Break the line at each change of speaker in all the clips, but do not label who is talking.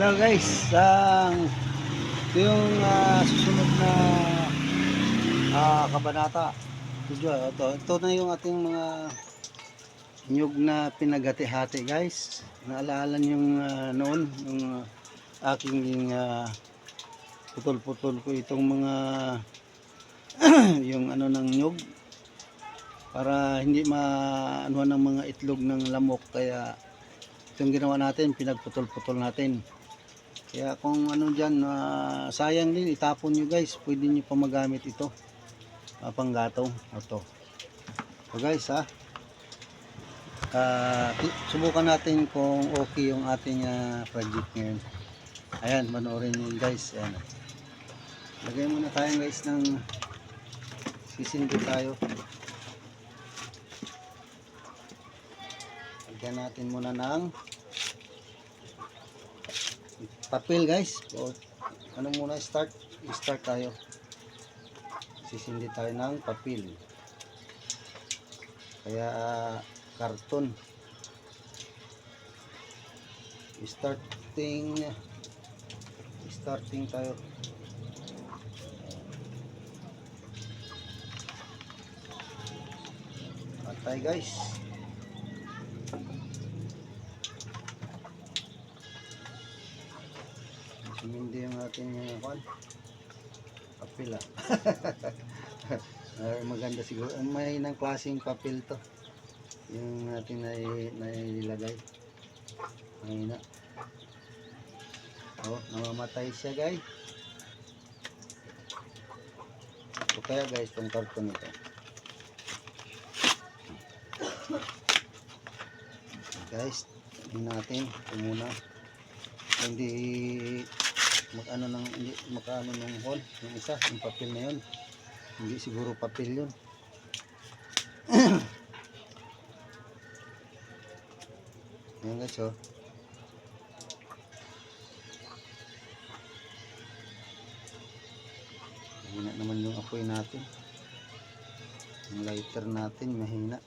Hello guys, ito yung susunod na kabanata. Ito na yung ating mga nyug na pinaghati-hati guys. Naalala niyo yung noon, yung aking putol-putol ko itong mga yung ano ng nyug para hindi maanuhan ng mga itlog ng lamok. Kaya itong ginawa natin, pinagputol-putol natin. Kaya kung ano dyan, sayang din, itapon nyo guys. Pwede nyo pa magamit ito. Panggatong. Ito. So guys subukan natin kung okay yung ating project ngayon. Ayan, manoorin nyo guys. Ayan. Lagay muna tayo guys ng sisindi tayo. Lagyan natin muna ng papel guys. O, ano muna, start tayo. Sisindi tayo ng papel. Kaya karton. Starting tayo. Patay guys. Sumindi yung ating papel maganda siguro. May nang klaseng papel to. Yung ating nailagay. Mahina. Namamatay siya guys. So kaya guys, itong karton ito. Guys, tingnan natin ito muna. Hindi makaano ng hole yung isa, yung papel na yun. Hindi siguro papel yun. Yan guys, mahina naman yung apoy natin. Yung lighter natin mahina.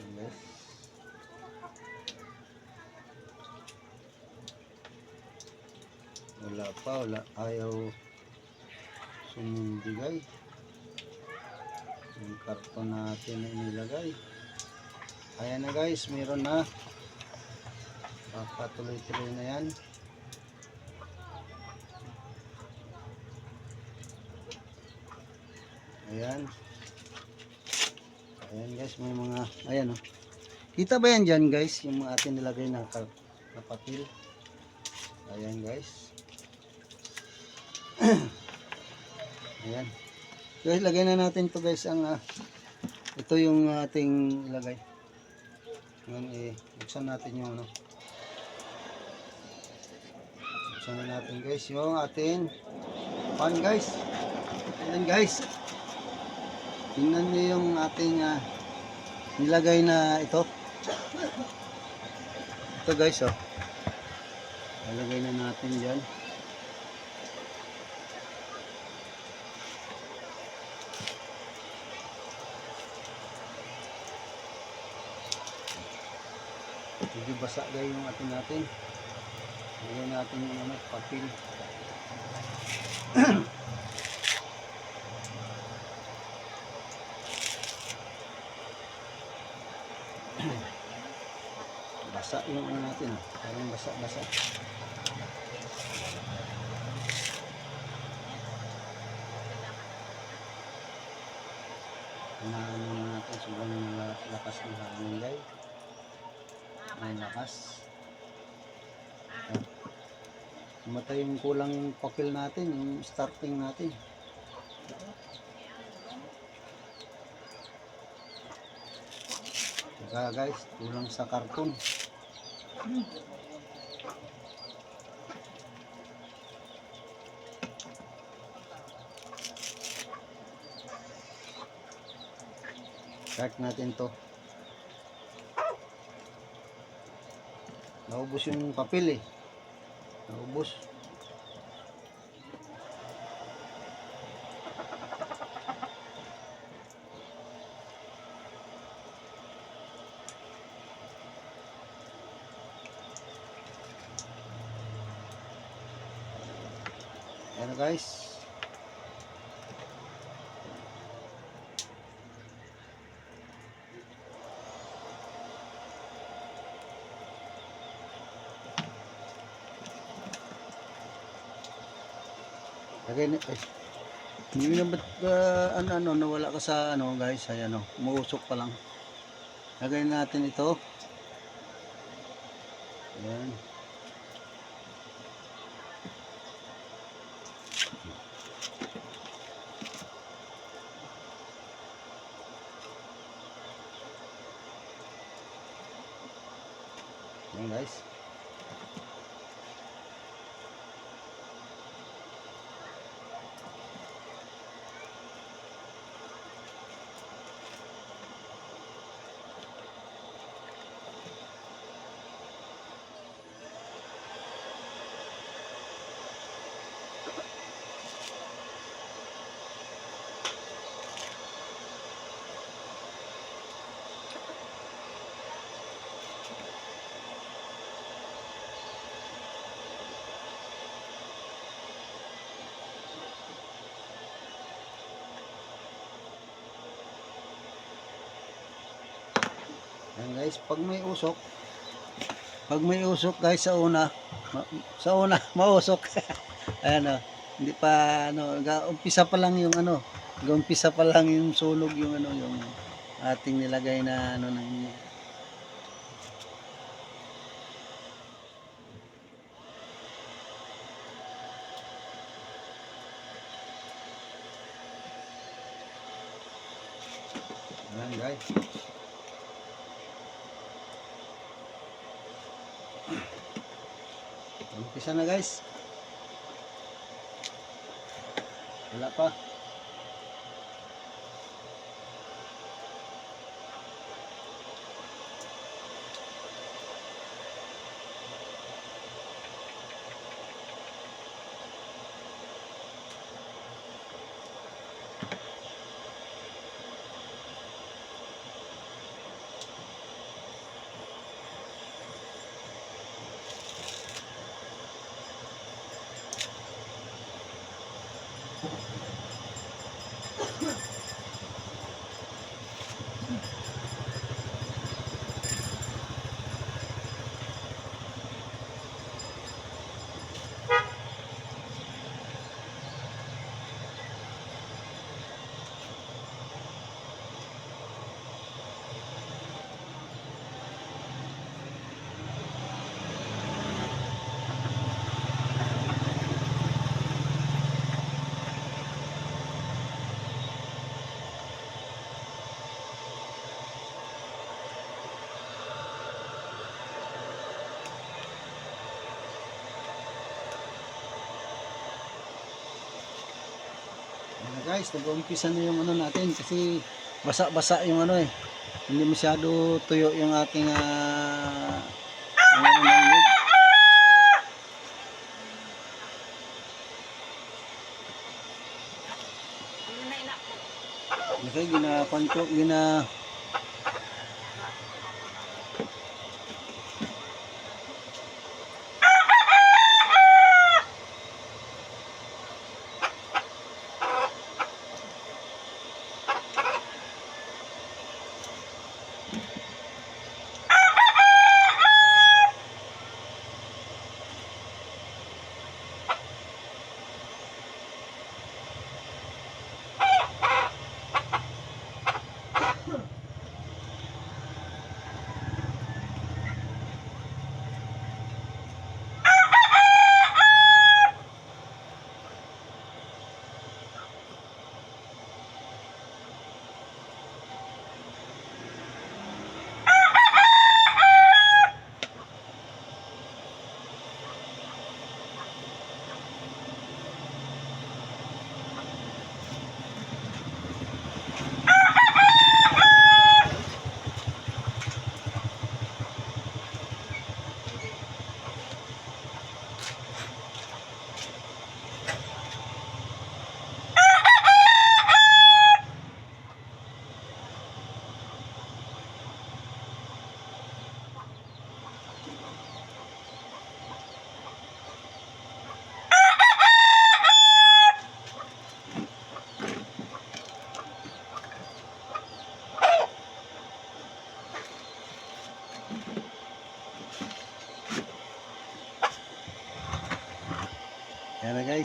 Yan guys. Wala, ayaw sumindigay yung karton natin na inilagay. Ayan na guys, meron na. Patuloy-tuloy na yan. Ayan guys, may mga ayan kita ba yan dyan guys, yung mga atin nilagay na papel. Ayan guys. Ayan guys, lagay na natin to guys ang ito yung ating ilagay ngayon. Buksan natin yung buksan na natin guys yung ating pan guys. Ayan guys, tingnan nyo yung ating nilagay na ito guys. Ilagay na natin dyan. Medyo basa guys yung ating natin. Ilagay natin yung papel. Basa yung natin, parang basa. Ano natin, sobrang lakas ng hangin guys. May lakas. Matay yung kulang papel natin, yung starting natin. Saka guys, kulang sa karton. Start natin to. Naubos yung papel naubos. Ayan na guys. Lagay na, ay, hindi na ba't nawala ka sa ano guys, ayan o, umuusok pa lang. Lagay natin ito. Ayan. Ayan guys. Ayan guys, pag may usok guys sa una mausok. Ayan o, hindi pa ano, umpisa pa lang yung ano, umpisa pa lang yung sunog yung ano, yung ating nilagay na ano ng ayan guys. Umpisa na guys. Wala pa. Guys, nag-umpisa na yung ano natin kasi basa-basa yung ano eh. Hindi masyado tuyo yung ating ano ng lid. Okay, gina-control, Yan na guys.